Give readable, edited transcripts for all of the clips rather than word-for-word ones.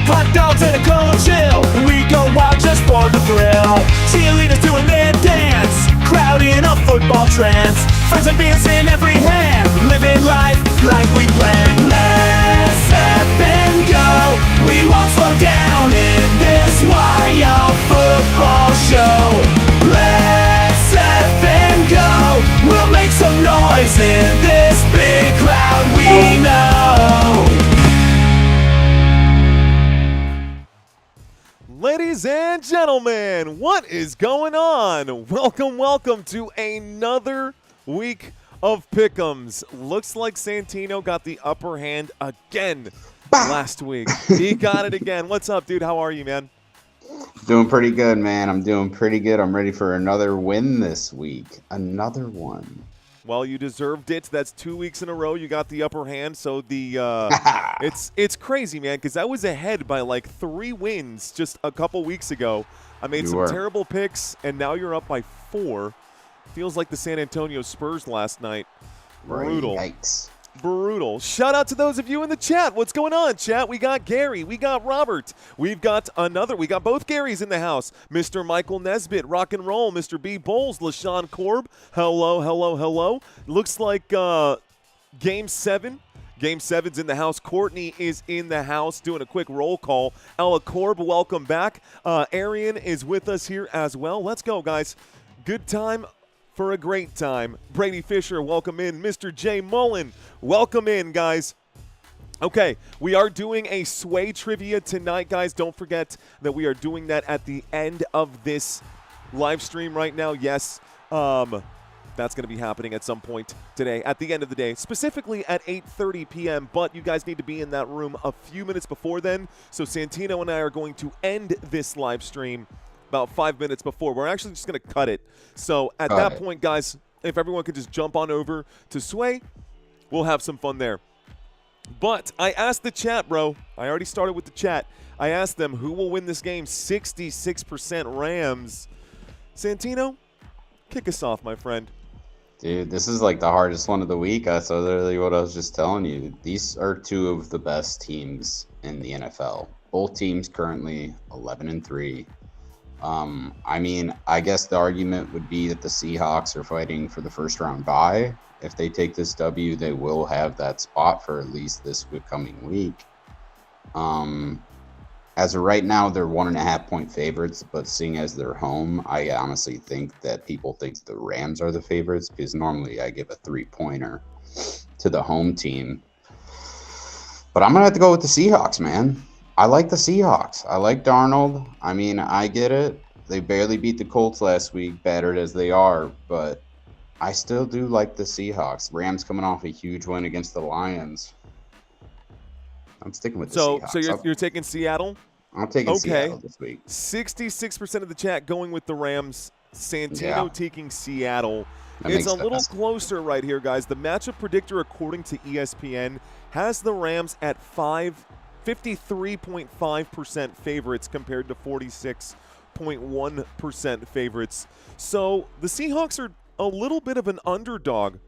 Hot dogs and a cold chill, we go wild just for the thrill. Cheerleaders doing their dance, crowd in a football trance. Friends and beers in every hand, living life like we planned. Let's up and go, we won't slow down in this wild football show. Let's up and go, we'll make some noise in this big crowd we know. Ladies and gentlemen, what is going on? Welcome to another week of Pick Ems. Looks like Santino got the upper hand again last week. He got it again. What's up, dude? How are you, man? Doing pretty good, man. I'm doing pretty good. I'm ready for another win this week. Another one. Well, you deserved it. That's 2 weeks in a row you got the upper hand. So it's crazy, man, because I was ahead by like 3 wins just a couple weeks ago. I made some terrible picks, and now you're up by 4. Feels like the San Antonio Spurs last night. Brutal. Yikes. Brutal. Shout out to those of you in the chat. What's going on, chat? We got Gary. We got Robert. We got both Garys in the house. Mr. Michael Nesbitt, rock and roll. Mr. B. Bowles, LaShawn Korb. Hello. Looks like Game 7. Game 7's in the house. Courtney is in the house doing a quick roll call. Ella Korb, welcome back. Arian is with us here as well. Let's go, guys. Good time for a great time. Brady Fisher, welcome in. Mr. J. Mullen, welcome in, guys. Okay, we are doing a Sway trivia tonight, guys. Don't forget that we are doing that at the end of this live stream right now. Yes, that's going to be happening at some point today, at the end of the day, specifically at 8:30 p.m., but you guys need to be in that room a few minutes before then. So Santino and I are going to end this live stream about 5 minutes before. We're actually just going to cut it. So at that point, guys, if everyone could just jump on over to Sway, we'll have some fun there. But I asked the chat, bro. I already started with the chat. I asked them who will win this game. 66% Rams. Santino, kick us off, my friend. Dude, this is like the hardest one of the week. That's literally what I was just telling you. These are 2 of the best teams in the NFL. Both teams currently 11-3. I mean, I guess the argument would be that the Seahawks are fighting for the first round bye. If they take this W, they will have that spot for at least this coming week. As of right now, they're 1.5-point favorites, but seeing as they're home, I honestly think that people think the Rams are the favorites because normally I give a 3-pointer to the home team. But I'm going to have to go with the Seahawks, man. I like the Seahawks. I like Darnold. I mean, I get it. They barely beat the Colts last week, battered as they are, but I still do like the Seahawks. Rams coming off a huge win against the Lions. I'm sticking with the Seahawks. So you're taking Seattle? I'm taking Seattle this week. 66% of the chat going with the Rams. Santino taking Seattle. It's a little closer right here, guys. The matchup predictor, according to ESPN, has the Rams at 53.5% favorites compared to 46.1% favorites. So the Seahawks are a little bit of an underdog.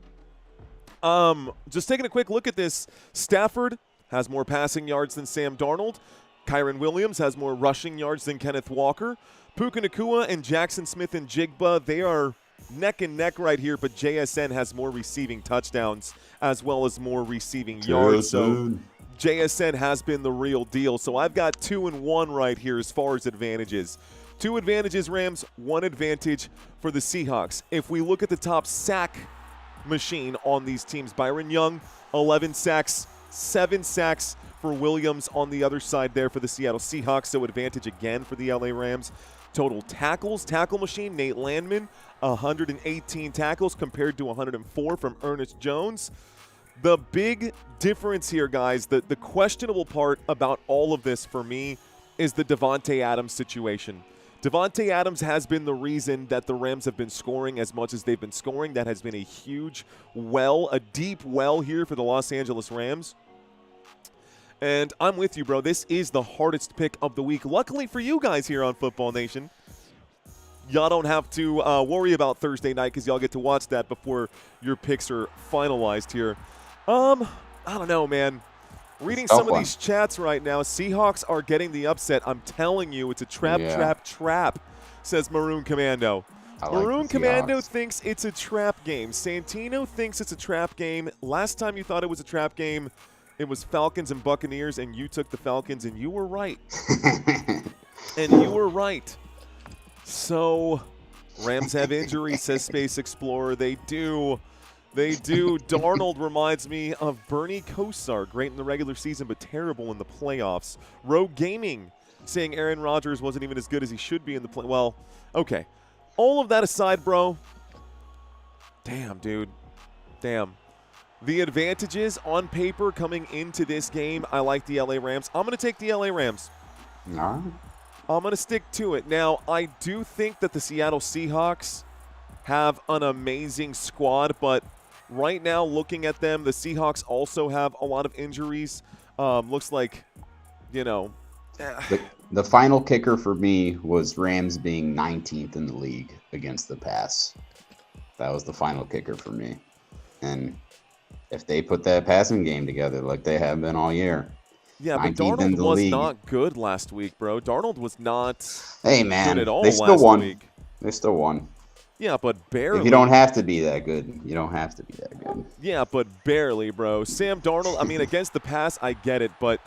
Just taking a quick look at this, Stafford has more passing yards than Sam Darnold. Kyron Williams has more rushing yards than Kenneth Walker. Puka Nacua and Jackson Smith and Jigba, they are neck and neck right here, but JSN has more receiving touchdowns as well as more receiving yards. So JSN has been the real deal. So I've got 2-1 right here as far as advantages. 2 advantages, Rams, 1 advantage for the Seahawks. If we look at the top sack machine on these teams, Byron Young, 11 sacks, 7 sacks for Williams on the other side there for the Seattle Seahawks. So advantage again for the LA Rams. Total tackles, tackle machine, Nate Landman, 118 tackles compared to 104 from Ernest Jones. The big difference here, guys, the questionable part about all of this for me is the Davante Adams situation. Davante Adams has been the reason that the Rams have been scoring as much as they've been scoring. That has been a huge well, a deep well here for the Los Angeles Rams. And I'm with you, bro. This is the hardest pick of the week. Luckily for you guys here on Football Nation, y'all don't have to worry about Thursday night because y'all get to watch that before your picks are finalized here. I don't know, man. Reading tough some of one. these chats right now, Seahawks are getting the upset. I'm telling you, it's a trap, says Maroon Commando. I like Maroon the Commando Seahawks. thinks it's a trap game. Santino thinks it's a trap game. Last time you thought it was a trap game, it was Falcons and Buccaneers, and you took the Falcons, and you were right. So, Rams have injuries, says Space Explorer. They do. Darnold reminds me of Bernie Kosar, great in the regular season but terrible in the playoffs. Rogue Gaming saying Aaron Rodgers wasn't even as good as he should be in the play. Well, okay. All of that aside, bro. Damn, dude. Damn. The advantages on paper coming into this game, I like the LA Rams. I'm going to take the LA Rams. All right. I'm going to stick to it. Now, I do think that the Seattle Seahawks have an amazing squad, but right now, looking at them, the Seahawks also have a lot of injuries. Looks like, you know. The final kicker for me was Rams being 19th in the league against the pass. That was the final kicker for me. And if they put that passing game together like they have been all year. Yeah, but Darnold was not good last week, bro. Darnold was not good at all last week. They still won. Yeah, but barely. If you don't have to be that good, you don't have to be that good. Yeah, but barely, bro. Sam Darnold, I mean, against the pass, I get it, but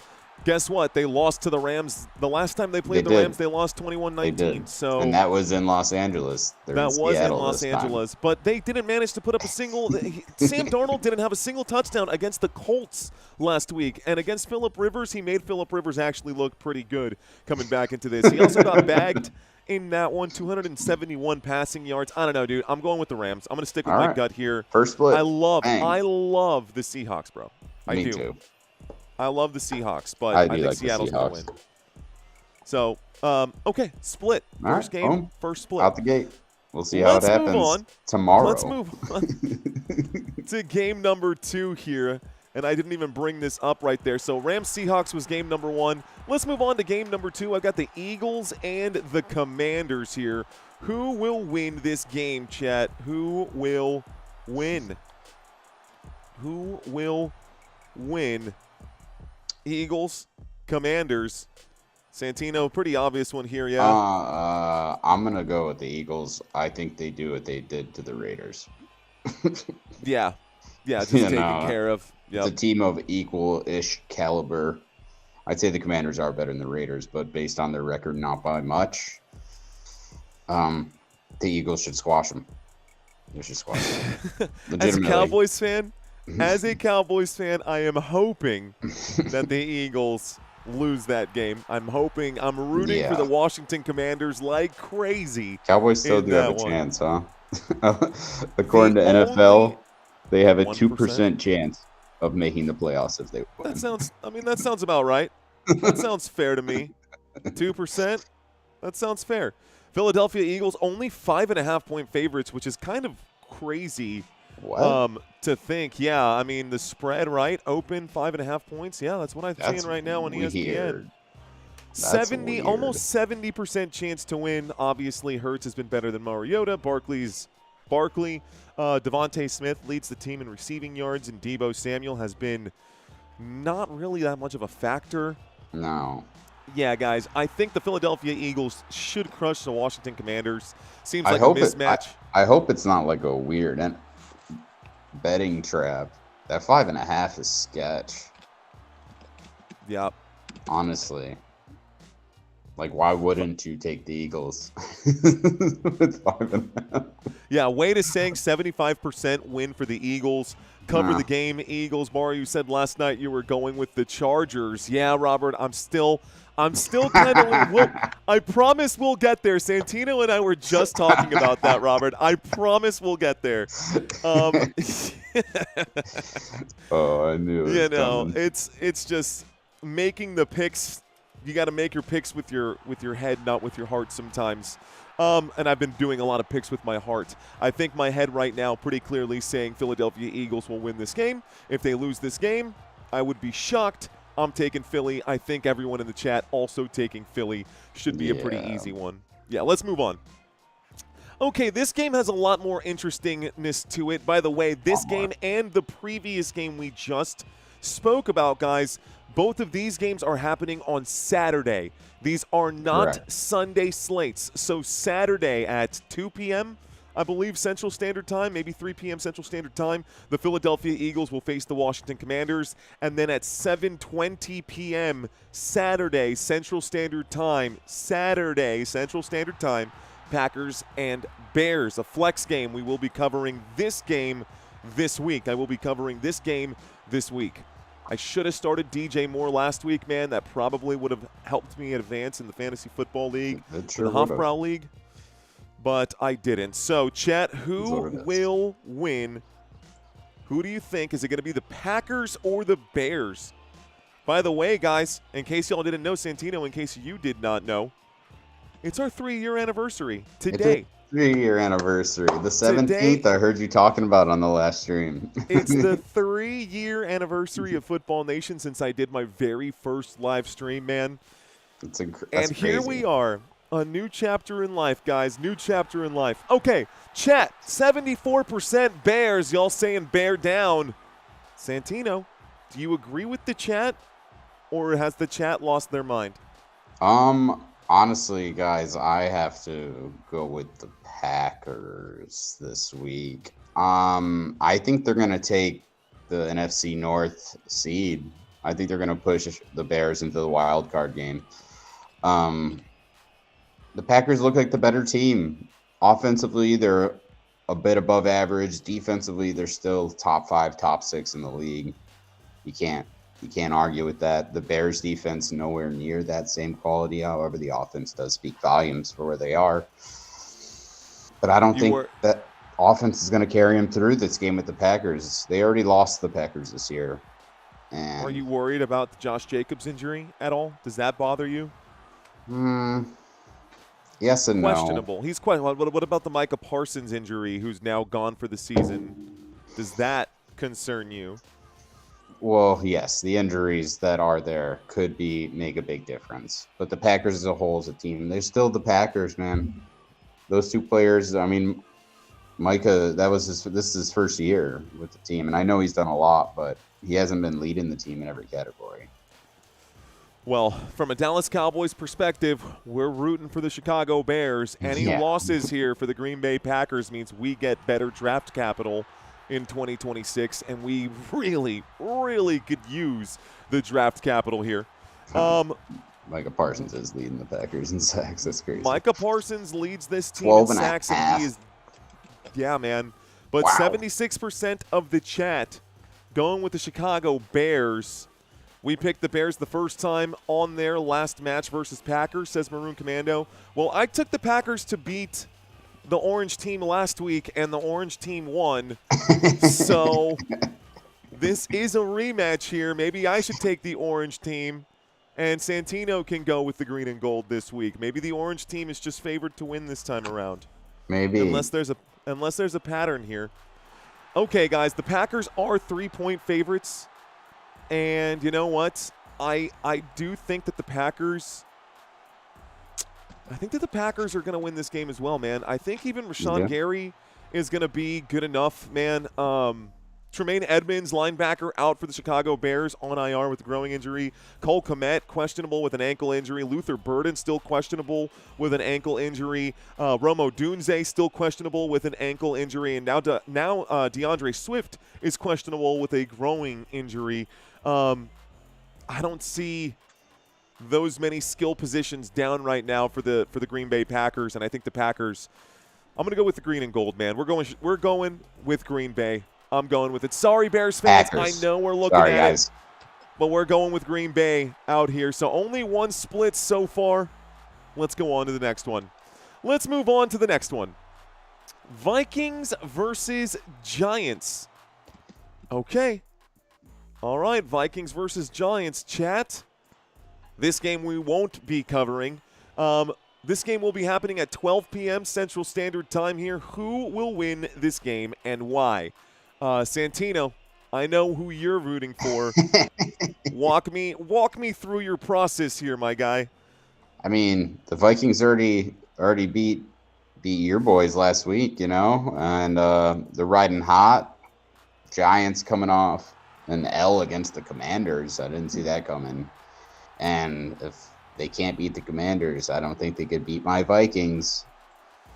guess what? They lost to the Rams. The last time they played the Rams, they lost 21-19. So and that was in Los Angeles. That was in Los Angeles. But they didn't manage to put up a single – Sam Darnold didn't have a single touchdown against the Colts last week. And against Phillip Rivers, he made Phillip Rivers actually look pretty good coming back into this. He also got bagged in that one, 271 passing yards. I don't know, dude. I'm going with the Rams. I'm going to stick with my gut here. First split. I love the Seahawks, bro. Me too. I love the Seahawks, but I think Seattle's going to win. So, okay, split. First game, first split. Out the gate. We'll see how it happens tomorrow. Let's move on to game number 2 here. And I didn't even bring this up right there. So Rams-Seahawks was game number 1. Let's move on to game number 2. I've got the Eagles and the Commanders here. Who will win this game, chat? Who will win? Who will win? Eagles, Commanders. Santino, pretty obvious one here, yeah? I'm going to go with the Eagles. I think they do what they did to the Raiders. Yeah, just taken care of. Yep. It's a team of equal-ish caliber. I'd say the Commanders are better than the Raiders, but based on their record, not by much. The Eagles should squash them. They should squash them. As a Cowboys fan, I am hoping that the Eagles lose that game. I'm rooting for the Washington Commanders like crazy. Cowboys still do have a chance, huh? According to NFL, they have a 2% chance of making the playoffs if they win. That sounds about right. That sounds fair to me. 2%? That sounds fair. Philadelphia Eagles only 5.5-point favorites, which is kind of crazy. What? To think. Yeah, I mean, the spread, right? Open 5.5 points. Yeah, that's what I'm seeing right now on ESPN. Almost 70% chance to win. Obviously, Hurts has been better than Mariota. Barkley. Devontae Smith leads the team in receiving yards, and Deebo Samuel has been not really that much of a factor. No. Yeah, guys, I think the Philadelphia Eagles should crush the Washington Commanders. Seems like a mismatch. I hope it's not like a weird betting trap. That 5.5 is sketch. Yep. Honestly. Like, why wouldn't you take the Eagles with 5.5? Yeah, Wade is saying 75% win for the Eagles. Cover the game, Eagles. Mario, you said last night you were going with the Chargers. Yeah, Robert, I'm still kind of I promise we'll get there. Santino and I were just talking about that, Robert. I promise we'll get there. Oh, I knew it was coming. It's just making the picks. You got to make your picks with your head, not with your heart sometimes. And I've been doing a lot of picks with my heart. I think my head right now pretty clearly saying Philadelphia Eagles will win this game. If they lose this game, I would be shocked. I'm taking Philly. I think everyone in the chat also taking Philly. Should be a pretty easy one. Yeah, let's move on. Okay, this game has a lot more interestingness to it. By the way, this game and the previous game we just spoke about, guys, Both of these games are happening on Saturday. These are not Correct. Sunday slates. So Saturday at 2 p.m., I believe, Central Standard Time, maybe 3 p.m. Central Standard Time, the Philadelphia Eagles will face the Washington Commanders. And then at 7:20 p.m. Saturday Central Standard Time, Packers and Bears, a flex game. We will be covering this game this week. I will be covering this game this week. I should have started DJ Moore last week, man. That probably would have helped me advance in the Fantasy Football League, Sure the Hofbrau League, but I didn't. So, chat, who will win? Who do you think? Is it going to be the Packers or the Bears? By the way, guys, in case y'all didn't know, Santino, in case you did not know, it's our 3-year anniversary today. 3-year anniversary. The 17th, I heard you talking about on the last stream. It's the 3-year anniversary of Football Nation since I did my very first live stream, man. That's and crazy. Here we are, a new chapter in life, guys. New chapter in life. Okay, chat, 74% Bears. Y'all saying bear down. Santino, do you agree with the chat, or has the chat lost their mind? Honestly, guys, I have to go with the Packers this week. I think they're going to take the NFC North seed. I think they're going to push the Bears into the wild card game. The Packers look like the better team. Offensively, they're a bit above average. Defensively, they're still top 5, top 6 in the league. You can't argue with that. The Bears defense nowhere near that same quality. However, the offense does speak volumes for where they are. But I don't think that offense is going to carry them through this game with the Packers. They already lost the Packers this year. And are you worried about the Josh Jacobs injury at all? Does that bother you? Yes and no. Questionable. He's questionable. What about the Micah Parsons injury, who's now gone for the season? Does that concern you? Well, yes, the injuries that are there could make a big difference. But the Packers as a whole, as a team, they're still the Packers, man. Those two players, I mean, Micah, this is his first year with the team. And I know he's done a lot, but he hasn't been leading the team in every category. Well, from a Dallas Cowboys perspective, we're rooting for the Chicago Bears. Any losses here for the Green Bay Packers means we get better draft capital in 2026, and we really, really could use the draft capital here. Micah Parsons is leading the Packers in sacks. That's crazy. Micah Parsons leads this team in sacks, and he is, yeah, man. But 76% of the chat going with the Chicago Bears. We picked the Bears the first time on their last match versus Packers, says Maroon Commando. Well, I took the Packers to beat the Orange team last week, and the Orange team won. So this is a rematch here. Maybe I should take the Orange team, and Santino can go with the green and gold this week. Maybe the Orange team is just favored to win this time around. Maybe. Unless there's a pattern here. Okay, guys, the Packers are 3-point favorites. And you know what? I do think that the Packers are going to win this game as well, man. I think even Rashawn Gary is going to be good enough, man. Tremaine Edmonds, linebacker, out for the Chicago Bears on IR with a growing injury. Cole Kmet, questionable with an ankle injury. Luther Burden, still questionable with an ankle injury. Romo Dunze, still questionable with an ankle injury. And now DeAndre Swift is questionable with a growing injury. I don't see those many skill positions down right now for the Green Bay Packers, and I think the Packers. I'm going to go with the green and gold, man. We're going with Green Bay. I'm going with it. Sorry, Bears fans. Packers. I know we're looking at it, but we're going with Green Bay out here. So only one split so far. Let's go on to the next one. Let's move on to the next one. Vikings versus Giants. Okay. All right, Vikings versus Giants, chat. This game we won't be covering. This game will be happening at 12 p.m. Central Standard Time here. Who will win this game and why? Santino, I know who you're rooting for. Walk me through your process here, my guy. I mean, the Vikings already beat your boys last week, and they're riding hot. Giants coming off an L against the Commanders. I didn't see that coming. And if they can't beat the Commanders, I don't think they could beat my Vikings.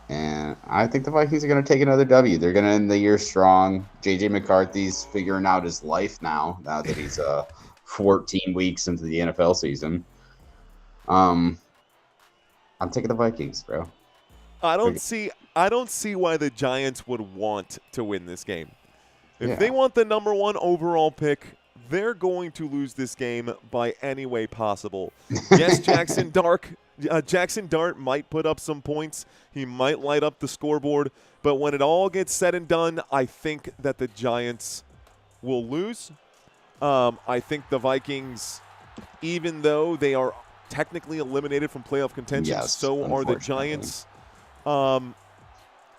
And I think the Vikings are going to take another W. They're going to end the year strong. J.J. McCarthy's figuring out his life now that he's 14 weeks into the NFL season. I'm taking the Vikings, bro. I don't see why the Giants would want to win this game. If they want the number 1 overall pick, they're going to lose this game by any way possible. Yes, Jackson Dart might put up some points. He might light up the scoreboard. But when it all gets said and done, I think that the Giants will lose. I think the Vikings, even though they are technically eliminated from playoff contention, so are the Giants.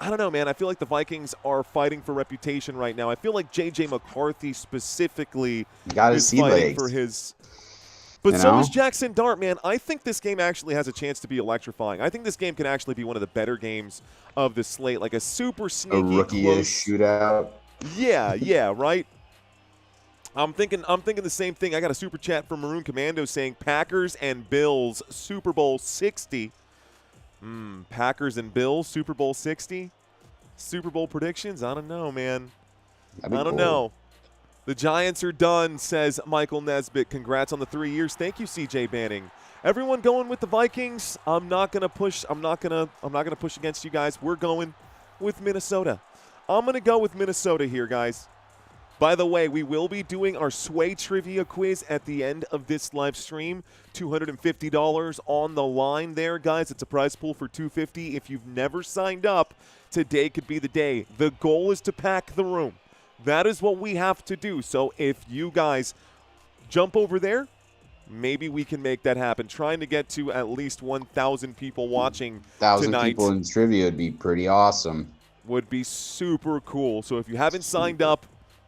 I don't know, man. I feel like the Vikings are fighting for reputation right now. I feel like J.J. McCarthy specifically is fighting for his – but so is Jackson Dart, man. I think this game actually has a chance to be electrifying. I think this game can actually be one of the better games of the slate, like a super sneaky, a rookie-ish shootout. Yeah, right. I'm thinking the same thing. I got a super chat from Maroon Commando saying Packers and Bills Super Bowl 60. Packers and Bills Super Bowl 60. Super Bowl predictions? I don't know, man. I don't know. The Giants are done, says Michael Nesbitt. Congrats on the 3 years. Thank you, CJ Banning. Everyone going with the Vikings. I'm not gonna push against you guys. We're going with Minnesota. I'm gonna go with Minnesota here, guys. By the way, we will be doing our Sway Trivia quiz at the end of this live stream. $250 on the line there, guys. It's a prize pool for $250. If you've never signed up, today could be the day. The goal is to pack the room. That is what we have to do. So if you guys jump over there, maybe we can make that happen. Trying to get to at least 1,000 people watching 1,000 tonight. people in trivia would be pretty awesome. Would be super cool. So if you haven't signed up,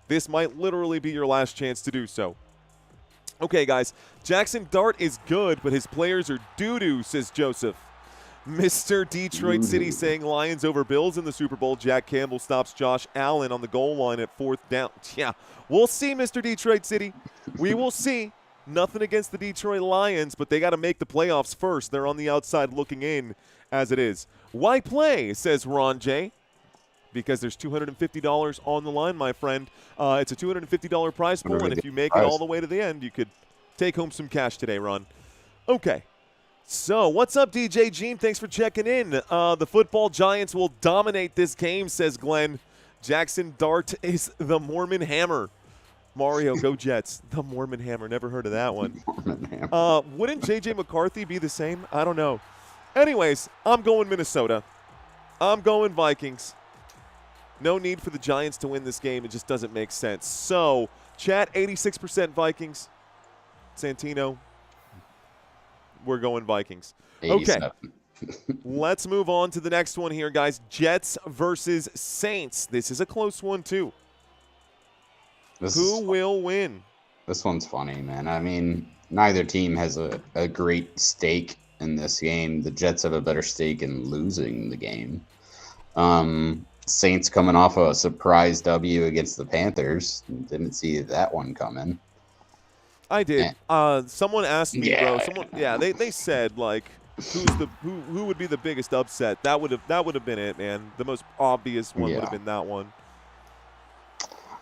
this might literally be your last chance to do so. Okay, guys. Jackson Dart is good, but his players are doo-doo, says Joseph. Mr. Detroit City saying Lions over Bills in the Super Bowl. Jack Campbell stops Josh Allen on the goal line at 4th down. Yeah, we'll see, Mr. Detroit City. We will see. Nothing against the Detroit Lions, but they got to make the playoffs first. They're on the outside looking in as it is. Why play, says Ron J. Because there's $250 on the line, my friend. It's a $250 prize pool, and if you make it all the way to the end, you could take home some cash today, Ron. Okay. So, what's up, DJ Gene? Thanks for checking in. The football Giants will dominate this game, says Glenn. Jackson Dart is the Mormon Hammer. Mario, go Jets. The Mormon Hammer. Never heard of that one. Wouldn't J.J. McCarthy be the same? I don't know. Anyways, I'm going Minnesota. I'm going Vikings. No need for the Giants to win this game. It just doesn't make sense. So, chat, 86% Vikings. Santino, we're going Vikings. 87. Okay. Let's move on to the next one here, guys. Jets versus Saints. This is a close one, too. Who will win? This one's funny, man. I mean, neither team has a great stake in this game. The Jets have a better stake in losing the game. Saints coming off a surprise W against the Panthers. Didn't see that one coming. I did. Someone asked me, bro. They said like, who would be the biggest upset? That would have been it, man. The most obvious one would have been that one.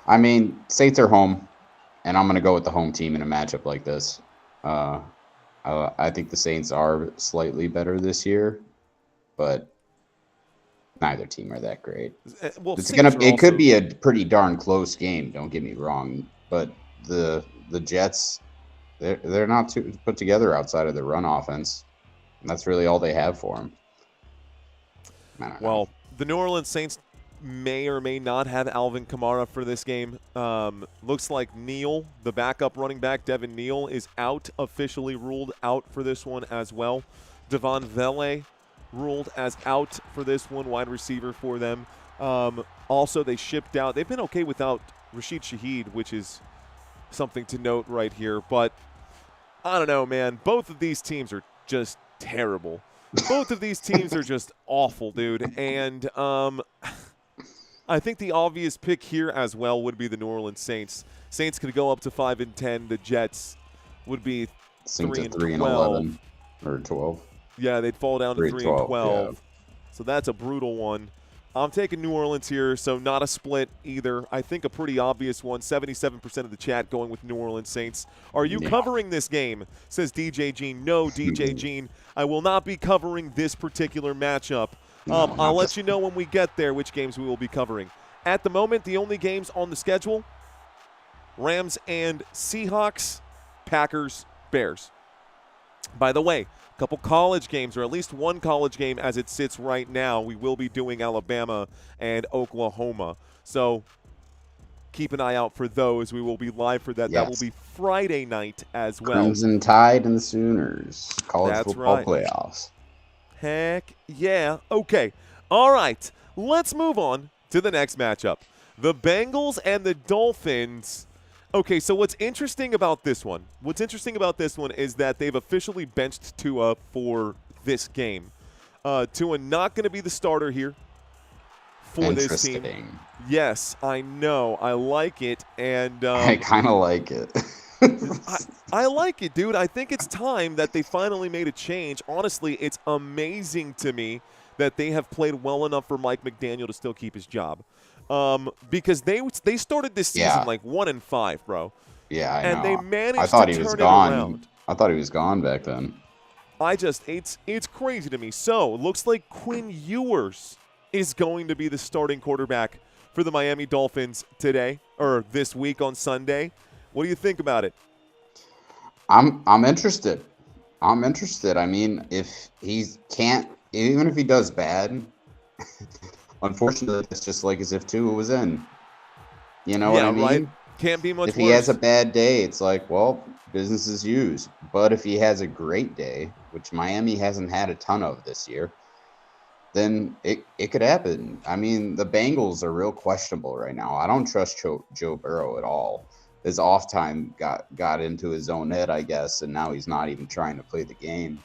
I mean, Saints are home, and I'm gonna go with the home team in a matchup like this. I think the Saints are slightly better this year, but neither team are that great. Well, it could be a pretty darn close game. Don't get me wrong, but the Jets, they're not too put together outside of the run offense. And that's really all they have for them. Well, the New Orleans Saints may or may not have Alvin Kamara for this game. Looks like Neal, the backup running back, Devin Neal, is out, officially ruled out for this one as well. Devon Vele ruled as out for this one, wide receiver for them. Also, they shipped out. They've been okay without Rashid Shaheed, which is something to note right here. But I don't know, man. Both of these teams are just terrible. Both of these teams are just awful, dude. And I I think the obvious pick here as well would be the New Orleans Saints. Saints could go up to 5-10. The Jets would be Sink 3 to and 3 and 12. 11 or 12. Yeah, they'd fall down to 3 3 and and 12. 12. So that's a brutal one. I'm taking New Orleans here, so not a split either. I think a pretty obvious one. 77% of the chat going with New Orleans Saints. Are you covering this game? Says DJ Gene. No, DJ Gene. I will not be covering this particular matchup. I'll let you know when we get there which games we will be covering. At the moment, the only games on the schedule, Rams and Seahawks, Packers, Bears. By the way, a couple college games, or at least one college game as it sits right now. We will be doing Alabama and Oklahoma. So keep an eye out for those. We will be live for that. Yes. That will be Friday night as well. Crimson Tide and the Sooners. College That's football right. playoffs. Heck yeah. Okay. All right. Let's move on to the next matchup. The Bengals and the Dolphins. Okay, so what's interesting about this one? Is that they've officially benched Tua for this game. Tua not going to be the starter here for this team. Interesting. Yes, I know. I like it. And I kind of like it. I like it, dude. I think it's time that they finally made a change. Honestly, it's amazing to me that they have played well enough for Mike McDaniel to still keep his job. Because they started this season like 1-5, bro. Yeah, I and know. they managed I thought to he was turn gone. it around. I thought he was gone back then. It's crazy to me. So it looks like Quinn Ewers is going to be the starting quarterback for the Miami Dolphins today, or this week on Sunday. What do you think about it? I'm interested. I mean, if he can't, even if he does bad, unfortunately, it's just like as if Tua was in. You know what I mean? Right. Can't be much worse. If he has a bad day, it's like, well, business as usual. But if he has a great day, which Miami hasn't had a ton of this year, then it could happen. I mean, the Bengals are real questionable right now. I don't trust Joe Burrow at all. His off time got into his own head, I guess, and now he's not even trying to play the game.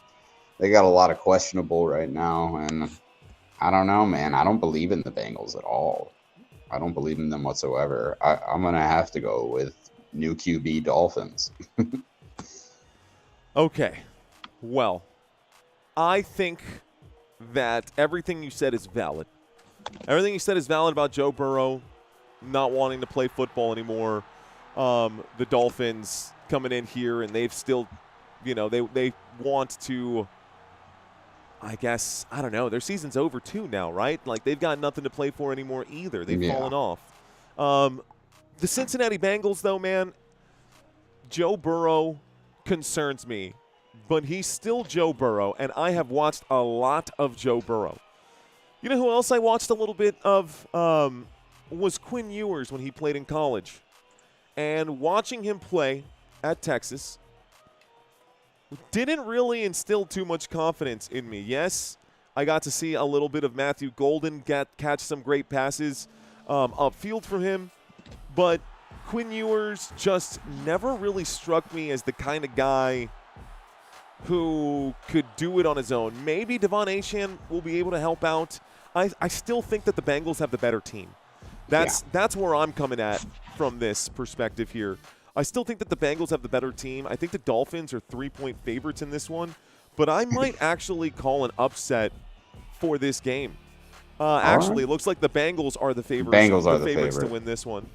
They got a lot of questionable right now, and I don't know, man. I don't believe in the Bengals at all. I don't believe in them whatsoever. I'm going to have to go with new QB Dolphins. Okay. Well, I think that everything you said is valid. Everything you said is valid about Joe Burrow not wanting to play football anymore. The Dolphins coming in here, and they've still, they want to, I guess, I don't know. Their season's over too now, right? Like, they've got nothing to play for anymore either. They've fallen off. The Cincinnati Bengals, though, man, Joe Burrow concerns me. But he's still Joe Burrow, and I have watched a lot of Joe Burrow. You know who else I watched a little bit of was Quinn Ewers when he played in college. And watching him play at Texas didn't really instill too much confidence in me. Yes, I got to see a little bit of Matthew Golden catch some great passes upfield from him, but Quinn Ewers just never really struck me as the kind of guy who could do it on his own. Maybe Devon Achane will be able to help out. I still think that the Bengals have the better team. That's where I'm coming at from this perspective here. I still think that the Bengals have the better team. I think the Dolphins are 3-point favorites in this one, but I might actually call an upset for this game. Actually, it looks like the Bengals are the favorites. Bengals are the favorites favorite. to win this one.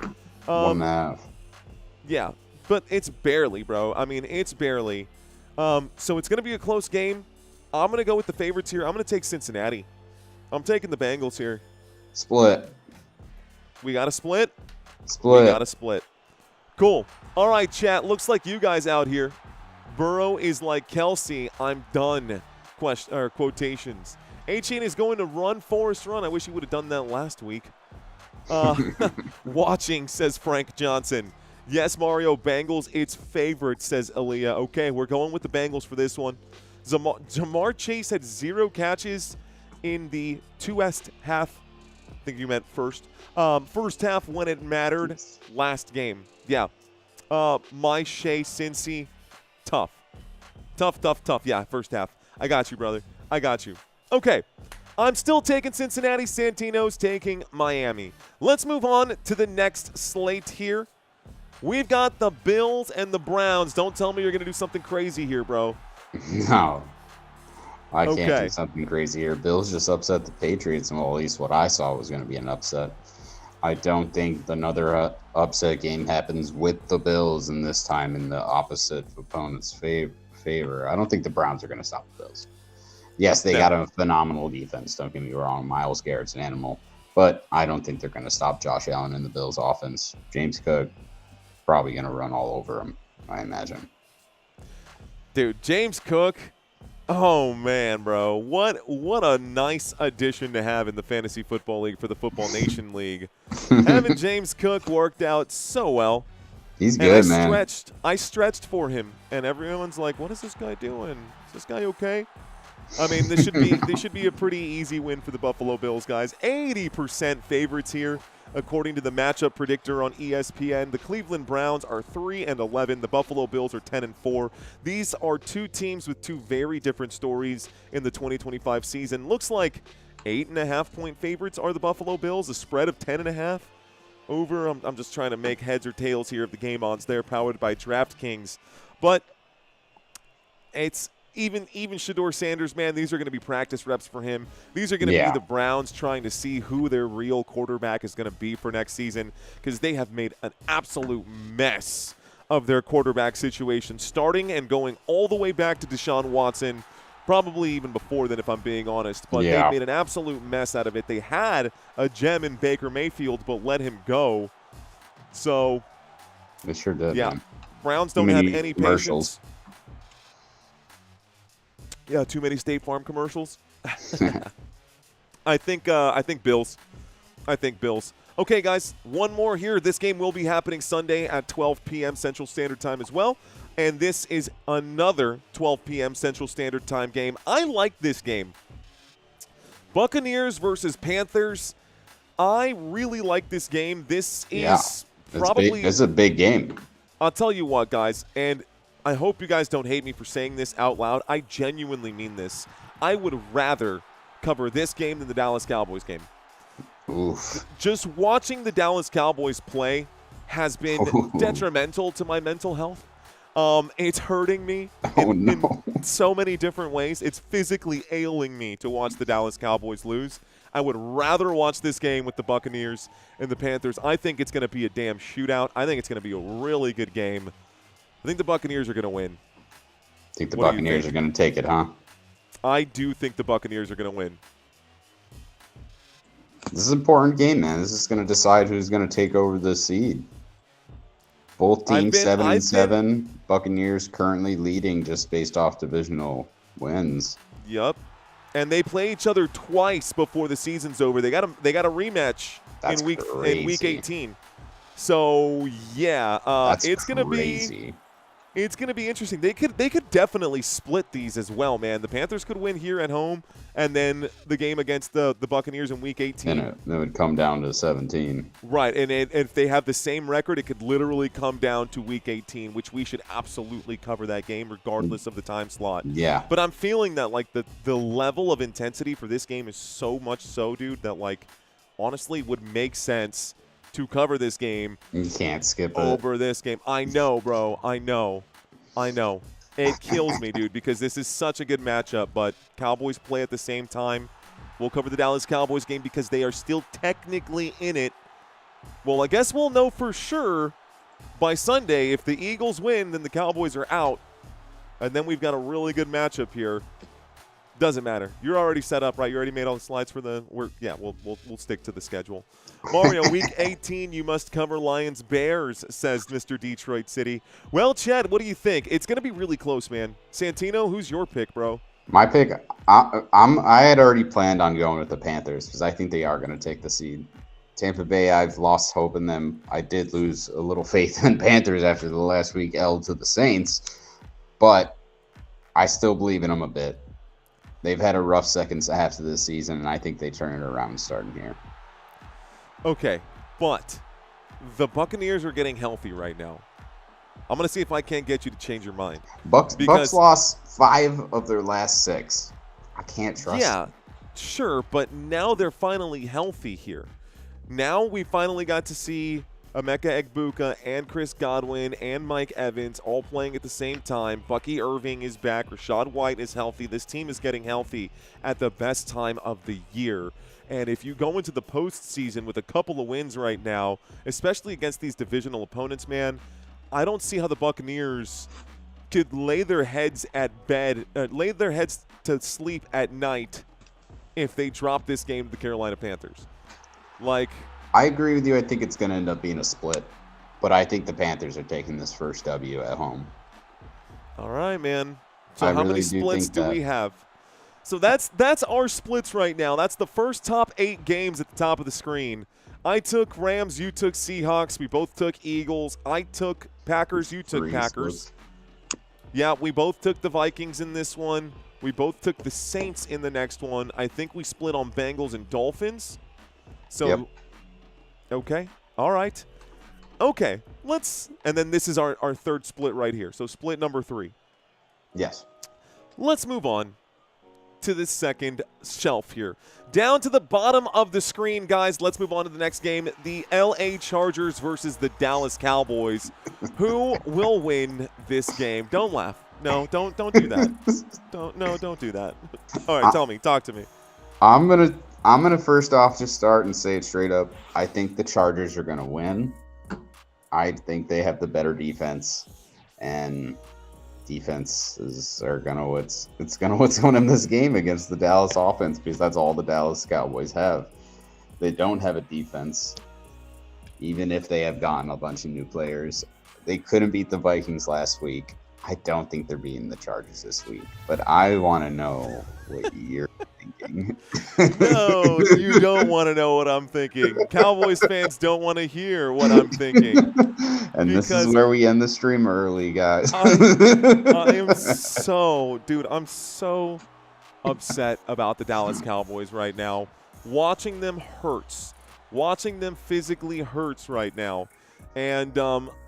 1.5. Yeah, but it's barely, bro. I mean, it's barely. So it's going to be a close game. I'm going to go with the favorites here. I'm going to take Cincinnati. I'm taking the Bengals here. Split. We got a split? Split. We got a split. Cool. All right, chat. Looks like you guys out here. Burrow is like Kelsey. I'm done. Quotations. Achane is going to run, Forrest run. I wish he would have done that last week. Watching, says Frank Johnson. Yes, Mario, Bengals, it's favorite, says Aaliyah. Okay, we're going with the Bengals for this one. Jamar Chase had 0 catches in the half. I think you meant first. First half when it mattered. Last game. Yeah. My Shea Cincy. Tough. Yeah, first half. I got you, brother. I got you. Okay. I'm still taking Cincinnati. Santino's taking Miami. Let's move on to the next slate here. We've got the Bills and the Browns. Don't tell me you're going to do something crazy here, bro. No, I can't Okay. do something crazy here. Bills just upset the Patriots, and well, at least what I saw was going to be an upset. I don't think another upset game happens with the Bills, and this time in the opposite opponent's favor. I don't think the Browns are going to stop the Bills. Yes, they got a phenomenal defense. Don't get me wrong. Myles Garrett's an animal. But I don't think they're going to stop Josh Allen in the Bills' offense. James Cook probably going to run all over him, I imagine. Dude, James Cook. Oh, man, bro. What a nice addition to have in the Fantasy Football League for the Football Nation League. Having James Cook worked out so well. He's good, man. man. I stretched for him, and everyone's like, what is this guy doing? Is this guy okay? I mean, this should be a pretty easy win for the Buffalo Bills, guys. 80% favorites here, according to the matchup predictor on ESPN. The Cleveland Browns are 3-11. The Buffalo Bills are 10-4. These are two teams with two very different stories in the 2025 season. Looks like 8.5-point favorites are the Buffalo Bills. A spread of 10.5 over. I'm just trying to make heads or tails here of the game odds there, powered by DraftKings, but it's. Even Shedeur Sanders, man, these are going to be practice reps for him. These are going to be the Browns trying to see who their real quarterback is going to be for next season, because they have made an absolute mess of their quarterback situation, starting and going all the way back to Deshaun Watson, probably even before then, if I'm being honest. But they made an absolute mess out of it. They had a gem in Baker Mayfield, but let him go. So they sure did. Yeah, man. Browns don't have any patience. Yeah, too many State Farm commercials. I think Bills. I think Bills. Okay, guys, one more here. This game will be happening Sunday at 12 p.m. Central Standard Time as well. And this is another 12 p.m. Central Standard Time game. I like this game. Buccaneers versus Panthers. I really like this game. This is probably – it's a big game. I'll tell you what, guys, and – I hope you guys don't hate me for saying this out loud. I genuinely mean this. I would rather cover this game than the Dallas Cowboys game. Oof. Just watching the Dallas Cowboys play has been detrimental to my mental health. It's hurting me in so many different ways. It's physically ailing me to watch the Dallas Cowboys lose. I would rather watch this game with the Buccaneers and the Panthers. I think it's going to be a damn shootout. I think it's going to be a really good game. I think the Buccaneers are going to win. Think the Buccaneers are going to take it, huh? I do think the Buccaneers are going to win. This is an important game, man. This is going to decide who's going to take over the seed. Both teams 7-7. Buccaneers currently leading just based off divisional wins. Yep. And they play each other twice before the season's over. They got a rematch in week 18. So yeah, it's gonna be interesting. They could definitely split these as well, man. The Panthers could win here at home, and then the game against the Buccaneers in week 18. And it would come down to 17. Right, and if they have the same record, it could literally come down to week 18, which we should absolutely cover that game regardless of the time slot. Yeah. But I'm feeling that like the level of intensity for this game is so much so, dude, that like honestly would make sense to cover this game. You can't skip over this game. I know, bro. I know. It kills me, dude, because this is such a good matchup, but Cowboys play at the same time. We'll cover the Dallas Cowboys game because they are still technically in it. Well, I guess we'll know for sure by Sunday. If the Eagles win, then the Cowboys are out. And then we've got a really good matchup here. Doesn't matter. You're already set up, right? You already made all the slides for we'll stick to the schedule. Mario, week 18, you must cover Lions-Bears, says Mr. Detroit City. Well, Chad, what do you think? It's going to be really close, man. Santino, who's your pick, bro? My pick, I had already planned on going with the Panthers because I think they are going to take the seed. Tampa Bay, I've lost hope in them. I did lose a little faith in Panthers after the last week L to the Saints, but I still believe in them a bit. They've had a rough second half of the season, and I think they turn it around starting here. Okay, but the Buccaneers are getting healthy right now. I'm going to see if I can't get you to change your mind. Bucks lost 5 of their last 6. I can't trust them. Sure, but now they're finally healthy here. Now we finally got to see Emeka Egbuka and Chris Godwin and Mike Evans all playing at the same time. Bucky Irving is back. Rashad White is healthy. This team is getting healthy at the best time of the year. And if you go into the postseason with a couple of wins right now, especially against these divisional opponents, man, I don't see how the Buccaneers could lay their heads to sleep at night if they drop this game to the Carolina Panthers. Like, I agree with you. I think it's going to end up being a split, but I think the Panthers are taking this first W at home. All right, man. So I how really many do splits think do that. we have? So that's our splits right now. That's the first top 8 games at the top of the screen. I took Rams, you took Seahawks, we both took Eagles. I took Packers, you took 3 Packers. splits. Yeah, we both took the Vikings in this one. We both took the Saints in the next one. I think we split on Bengals and Dolphins. So, Yep. Okay. All right. Okay. And then this is our third split right here. So split number 3. Yes. Let's move on to the second shelf here. Down to the bottom of the screen, guys. Let's move on to the next game. The LA Chargers versus the Dallas Cowboys. Who will win this game? Don't laugh. No, don't do that. Don't do that. All right, tell me. Talk to me. I'm gonna first off just start and say it straight up. I think the Chargers are gonna win. I think they have the better defense, and defenses are gonna what's going in this game against the Dallas offense, because that's all the Dallas Cowboys have. They don't have a defense, even if they have gotten a bunch of new players. They couldn't beat the Vikings last week. I don't think they're beating the Chargers this week, but I want to know what you're thinking. No, you don't want to know what I'm thinking. Cowboys fans don't want to hear what I'm thinking. And this is where we end the stream early, guys. I am I'm so upset about the Dallas Cowboys right now. Watching them hurts. Watching them physically hurts right now. And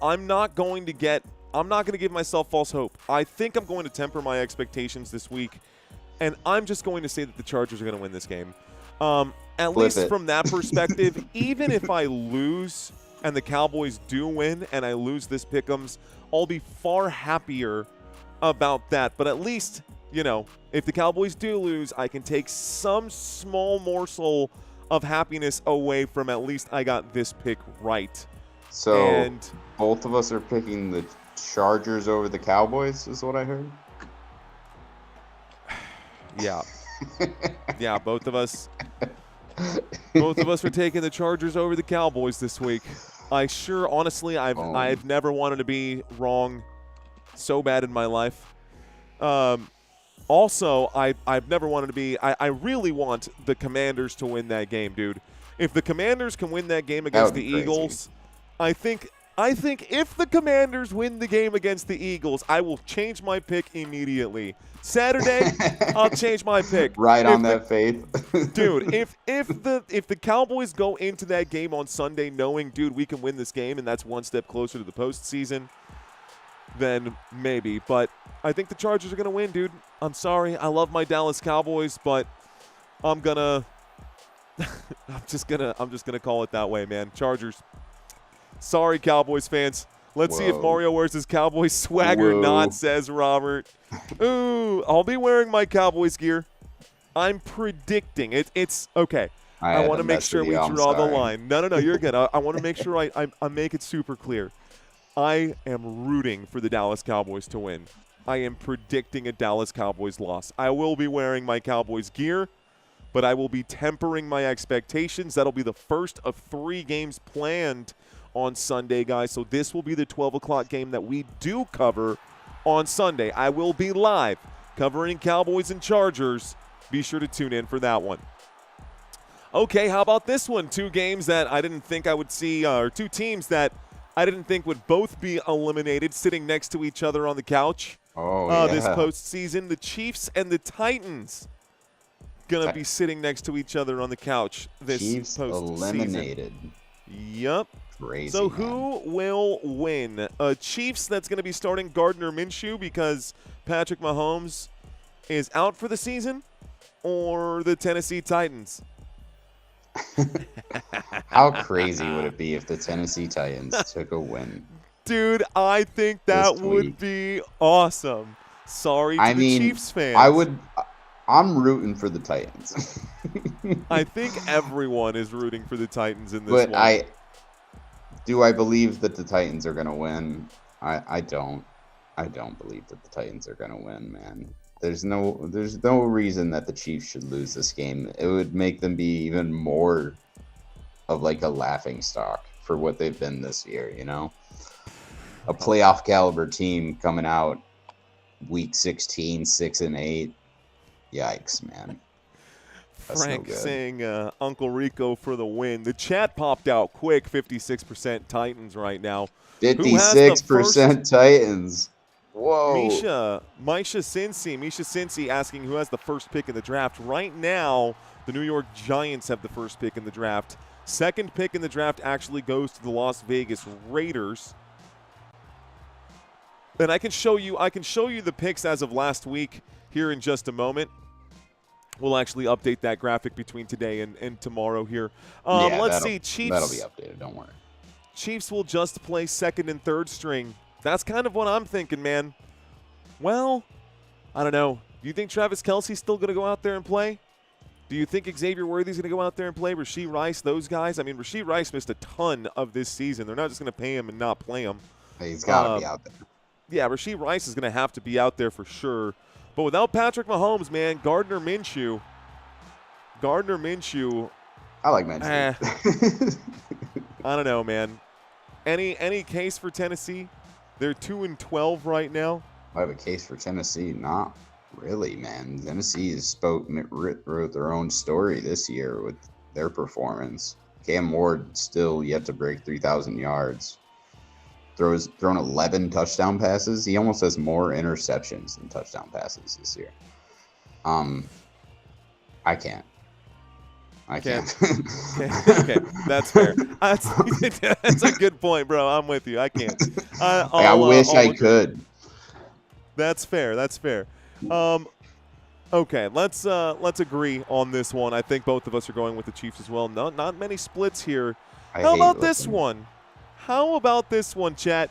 I'm not going to give myself false hope. I think I'm going to temper my expectations this week, and I'm just going to say that the Chargers are going to win this game. At least from that perspective, even if I lose and the Cowboys do win and I lose this Pick Ems, I'll be far happier about that. But at least, if the Cowboys do lose, I can take some small morsel of happiness away from at least I got this pick right. So both of us are picking the Chargers over the Cowboys, is what I heard. Yeah. Yeah, both of us were taking the Chargers over the Cowboys this week. Honestly, I've never wanted to be wrong so bad in my life. Also, I've never wanted to be. I really want the Commanders to win that game, dude. If the Commanders can win that game against the Eagles, I think if the Commanders win the game against the Eagles, I will change my pick immediately. Saturday, I'll change my pick. Right on that faith. Dude, if the Cowboys go into that game on Sunday knowing, dude, we can win this game and that's one step closer to the postseason, then maybe. But I think the Chargers are going to win, dude. I'm sorry. I love my Dallas Cowboys, but I'm just gonna call it that way, man. Chargers. Sorry, Cowboys fans. Let's see if Mario wears his Cowboys swag or not, says Robert. Ooh, I'll be wearing my Cowboys gear. I'm predicting it. It's okay. I want to make sure we draw the line. No, you're good. I want to make sure I make it super clear. I am rooting for the Dallas Cowboys to win. I am predicting a Dallas Cowboys loss. I will be wearing my Cowboys gear, but I will be tempering my expectations. That'll be the first of 3 games planned on Sunday, guys. So this will be the 12 o'clock game that we do cover on Sunday. I will be live covering Cowboys and Chargers. Be sure to tune in for that one. Okay, how about this one? 2 games that I didn't think I would see, or 2 teams that I didn't think would both be eliminated sitting next to each other on the couch this postseason. The Chiefs and the Titans going to be sitting next to each other on the couch this Chiefs postseason. Eliminated. Yep. Crazy, so man. who will win? Chiefs, that's going to be starting Gardner Minshew because Patrick Mahomes is out for the season. or the Tennessee Titans? How crazy would it be if the Tennessee Titans took a win? Dude, I think that This would week. be awesome. Sorry to I the mean, Chiefs fans. I'm rooting for the Titans. I think everyone is rooting for the Titans in this But one. I believe that the Titans are going to win? I don't. I don't believe that the Titans are going to win, man. There's no reason that the Chiefs should lose this game. It would make them be even more of like a laughing stock for what they've been this year, you know? A playoff caliber team coming out week 16, 6-8. Yikes, man. That's Frank no good. saying Uncle Rico for the win. The chat popped out quick, 56% Titans right now. 56% Titans. Whoa. Misha Cincy asking who has the first pick in the draft. Right now, the New York Giants have the first pick in the draft. Second pick in the draft actually goes to the Las Vegas Raiders. And I can show you the picks as of last week here in just a moment. We'll actually update that graphic between today and tomorrow here. Let's see. Chiefs. That'll be updated. Don't worry. Chiefs will just play second and third string. That's kind of what I'm thinking, man. Well, I don't know. Do you think Travis Kelce's still going to go out there and play? Do you think Xavier Worthy's going to go out there and play? Rashee Rice, those guys? I mean, Rashee Rice missed a ton of this season. They're not just going to pay him and not play him. He's got to be out there. Yeah, Rashee Rice is going to have to be out there for sure. But without Patrick Mahomes, man, Gardner Minshew. I like Minshew. I don't know, man. Any case for Tennessee? They're 2-12 right now. I have a case for Tennessee. Not really, man. Tennessee wrote their own story this year with their performance. Cam Ward still yet to break 3,000 yards. Thrown 11 touchdown passes. He almost has more interceptions than touchdown passes this year. I can't. Okay, that's fair. That's a good point, bro. I'm with you. I can't. I wish I could. That's fair. Okay, let's agree on this one. I think both of us are going with the Chiefs as well. Not many splits here. How about this one? Chat?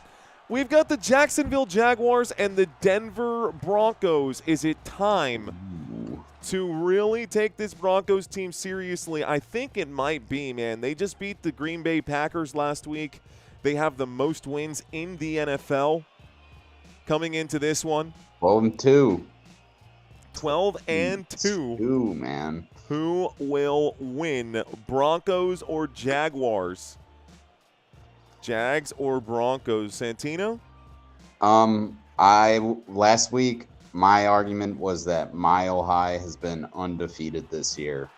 We've got the Jacksonville Jaguars and the Denver Broncos. Is it time to really take this Broncos team seriously? I think it might be, man. They just beat the Green Bay Packers last week. They have the most wins in the NFL coming into this one. 12-2. 12-2. Man. Who will win, Broncos or Jaguars? Jags or Broncos? Santino? Last week my argument was that Mile High has been undefeated this year,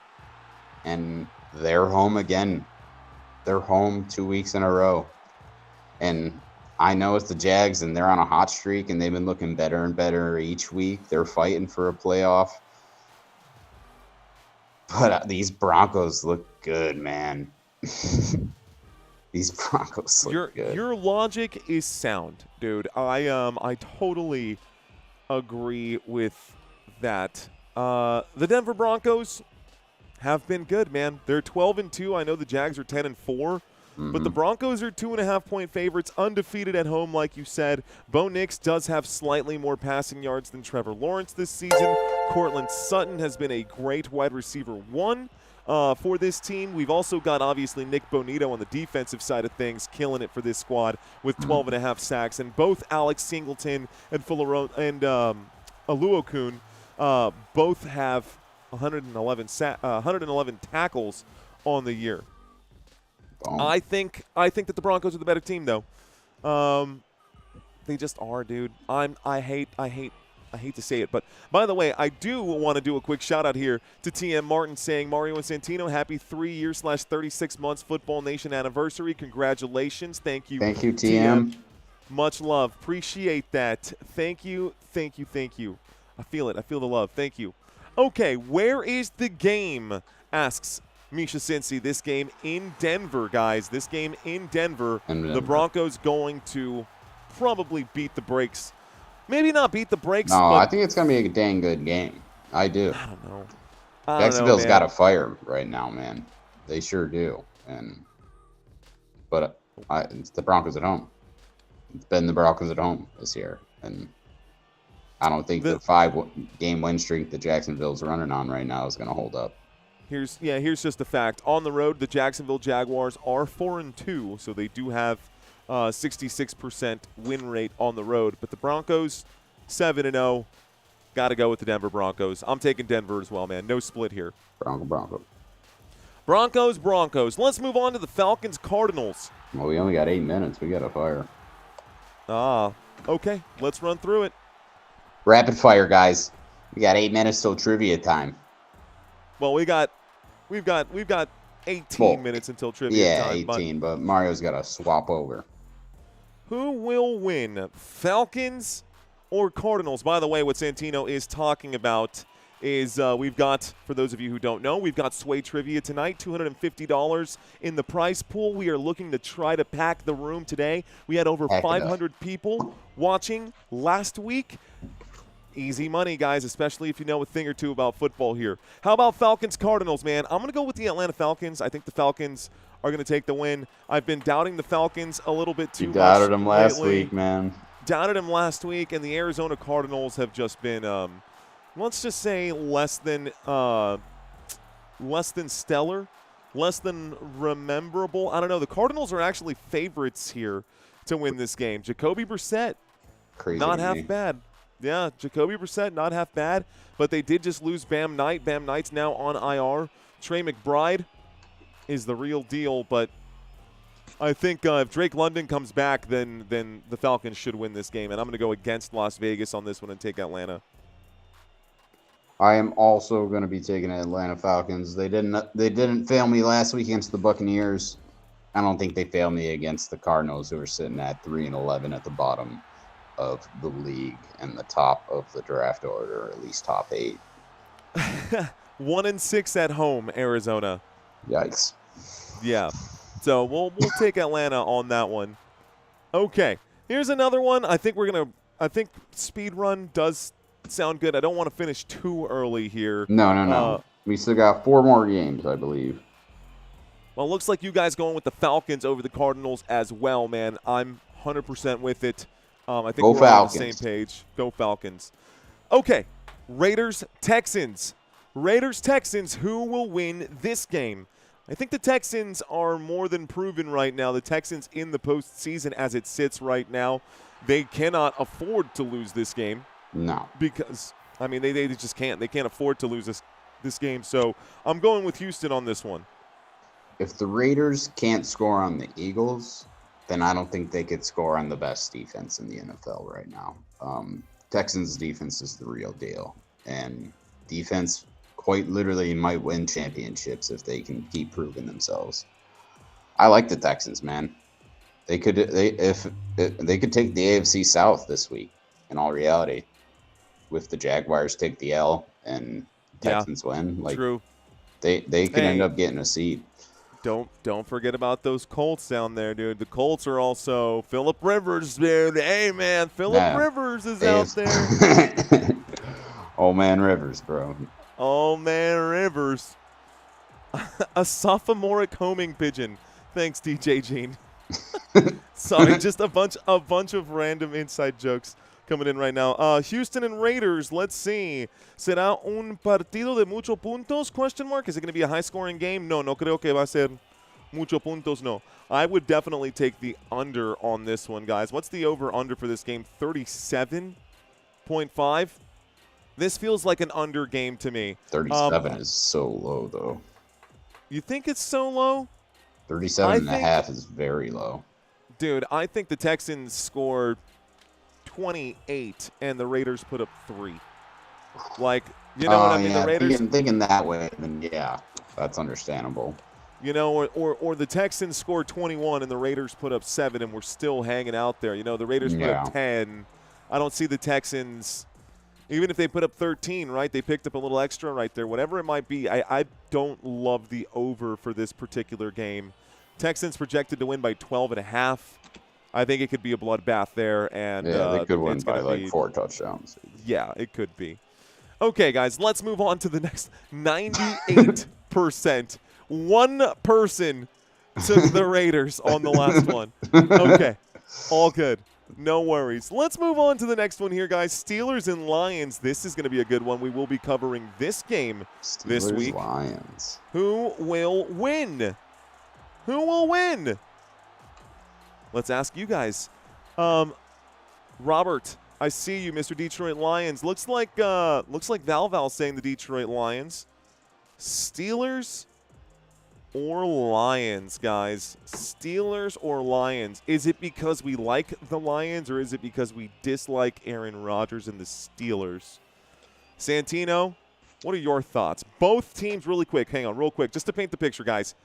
and they're home again. They're home 2 weeks in a row, and I know it's the Jags, and they're on a hot streak, and they've been looking better and better each week. They're fighting for a playoff, but these Broncos look good, man. These Broncos look good. Your logic is sound, dude. I totally agree with that. The Denver Broncos have been good, man. They're 12-2. I know the Jags are 10-4. But the Broncos are 2.5-point favorites, undefeated at home, like you said. Bo Nix does have slightly more passing yards than Trevor Lawrence this season. Cortland Sutton has been a great wide receiver one for this team. We've also got, obviously, Nick Bonito on the defensive side of things, killing it for this squad with 12.5 sacks. And both Alex Singleton and Aluokun both have 111 tackles on the year. I think that the Broncos are the better team, though. They just are, dude. I hate to say it, but by the way, I do want to do a quick shout out here to TM Martin saying, Mario and Santino, happy 3-year/36 months Football Nation anniversary. Congratulations. Thank you. Thank you, TM. Much love. Appreciate that. Thank you. I feel it. I feel the love. Thank you. Okay, where is the game? Asks Misha Cincy. This game in Denver, guys. This game in Denver. The Broncos going to probably beat the brakes. Maybe not beat the brakes. No, but I think it's going to be a dang good game. I do. I don't know. I don't know, Jacksonville's man. got a fire right now, man. They sure do. But it's the Broncos at home. It's been the Broncos at home this year, and I don't think the 5-game win streak that Jacksonville's running on right now is going to hold up. Here's just a fact. On the road, the Jacksonville Jaguars are 4-2, so they do have 66% win rate on the road. But the Broncos, 7-0. Got to go with the Denver Broncos. I'm taking Denver as well, man. No split here. Broncos. Broncos. Let's move on to the Falcons Cardinals. Well, we only got 8 minutes. We got to fire. Okay. Let's run through it. Rapid fire, guys. We got 8 minutes till trivia time. Well, we've got 18 minutes until trivia time. Yeah, 18, but Mario's got to swap over. Who will win, Falcons or Cardinals? By the way, what Santino is talking about is we've got, for those of you who don't know, we've got Sway Trivia tonight, $250 in the prize pool. We are looking to try to pack the room today. We had over 500 people watching last week. Easy money, guys, especially if you know a thing or two about football here. How about Falcons-Cardinals, man? I'm going to go with the Atlanta Falcons. I think the Falcons are going to take the win. I've been doubting the Falcons a little bit too much. You doubted them last lately. week, man. Doubted them last week, and the Arizona Cardinals have just been, let's just say, less than stellar, less than rememberable. I don't know. The Cardinals are actually favorites here to win this game. Jacoby Brissett, Crazy. not half bad. Yeah, Jacoby Brissett, not half bad, but they did just lose Bam Knight. Bam Knight's now on IR. Trey McBride is the real deal, but I think if Drake London comes back, then the Falcons should win this game, and I'm going to go against Las Vegas on this one and take Atlanta. I am also going to be taking the Atlanta Falcons. They didn't fail me last week against the Buccaneers. I don't think they failed me against the Cardinals, who are sitting at 3-11 at the bottom of the league and the top of the draft order, or at least top 8. 1-6 at home, Arizona. Yikes. Yeah. So we'll take Atlanta on that one. Okay. Here's another one. I think speed run does sound good. I don't want to finish too early here. No. We still got 4 more games, I believe. Well, it looks like you guys going with the Falcons over the Cardinals as well, man. I'm 100% with it. I think Go we're Falcons. on the same page. Go Falcons. Okay, Raiders-Texans. Raiders-Texans, who will win this game? I think the Texans are more than proven right now. The Texans in the postseason as it sits right now, they cannot afford to lose this game. No. Because, I mean, they just can't. They can't afford to lose this game. So I'm going with Houston on this one. If the Raiders can't score on the Eagles, then I don't think they could score on the best defense in the NFL right now. Texans' defense is the real deal. And defense quite literally might win championships if they can keep proving themselves. I like the Texans, man. They could take the AFC South this week, in all reality. With the Jaguars take the L and Texans win. True. They could end up getting a seed. Don't forget about those Colts down there, dude. The Colts are also Phillip Rivers, dude. Hey, man, Phillip Rivers is out there. Oh, man, Rivers, bro. Oh, man, Rivers. A sophomoric homing pigeon. Thanks, DJ Gene. Sorry, just a bunch of random inside jokes coming in right now. Houston and Raiders, let's see. ¿Será un partido de muchos puntos? Question mark. Is it going to be a high-scoring game? No creo que va a ser muchos puntos, no. I would definitely take the under on this one, guys. What's the over-under for this game? 37.5? This feels like an under game to me. 37 is so low, though. You think it's so low? 37.5 is very low. Dude, I think the Texans scored 28 and the Raiders put up 3. Like, you know what I mean? Yeah, the Raiders thinking that way, then yeah, that's understandable. You know, or the Texans scored 21 and the Raiders put up 7 and we're still hanging out there. You know, the Raiders put up 10. I don't see the Texans, even if they put up 13, right? They picked up a little extra right there. Whatever it might be, I don't love the over for this particular game. Texans projected to win by 12.5. I think it could be a bloodbath there. And yeah, they could win by like 4 touchdowns. Yeah, it could be. Okay, guys, let's move on to the next 98%. One person took the Raiders on the last one. Okay, all good. No worries. Let's move on to the next one here, guys. Steelers and Lions. This is going to be a good one. We will be covering this game this week. Lions. Who will win? Who will win? Let's ask you guys. Robert, I see you, Mr. Detroit Lions. Looks like Val's saying the Detroit Lions. Steelers or Lions, guys? Steelers or Lions? Is it because we like the Lions, or is it because we dislike Aaron Rodgers and the Steelers? Santino, what are your thoughts? Both teams, really quick, hang on, real quick, just to paint the picture, guys.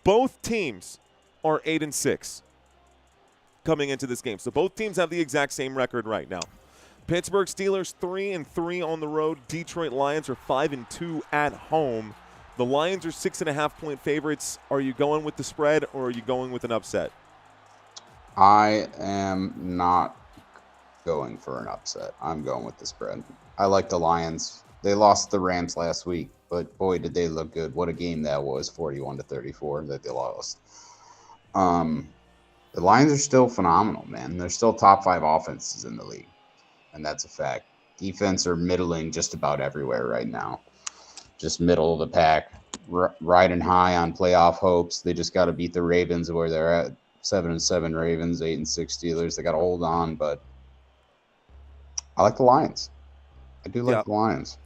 Both teams are 8-6 coming into this game. So both teams have the exact same record right now. Pittsburgh Steelers 3-3 on the road. Detroit Lions are 5-2 at home. The Lions are 6.5-point favorites. Are you going with the spread, or are you going with an upset? I am not going for an upset. I'm going with the spread. I like the Lions. They lost the Rams last week, but boy, did they look good. What a game that was, 41-34 that they lost. The Lions are still phenomenal, man. They're still top 5 offenses in the league, and that's a fact. Defense are middling just about everywhere right now. Just middle of the pack, riding high on playoff hopes. They just got to beat the Ravens where they're at. 7-7 Ravens, 8-6 Steelers. They got to hold on, but I like the Lions. I do like the Lions.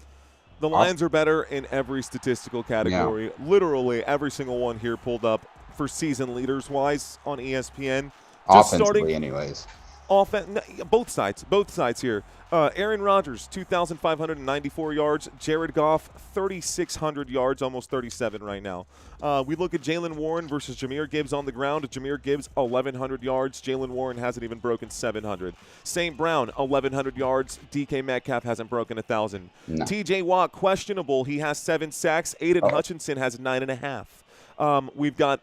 The Lions are better in every statistical category. Yeah. Literally every single one here pulled up for season leaders-wise on ESPN. Just offensively, anyways. Both sides here. Aaron Rodgers, 2,594 yards. Jared Goff, 3,600 yards, almost 37 right now. We look at Jalen Warren versus Jahmyr Gibbs on the ground. Jahmyr Gibbs, 1,100 yards. Jalen Warren hasn't even broken 700. St. Brown, 1,100 yards. DK Metcalf hasn't broken 1,000. No. TJ Watt, questionable. He has 7 sacks. Aiden Hutchinson has 9.5. We've got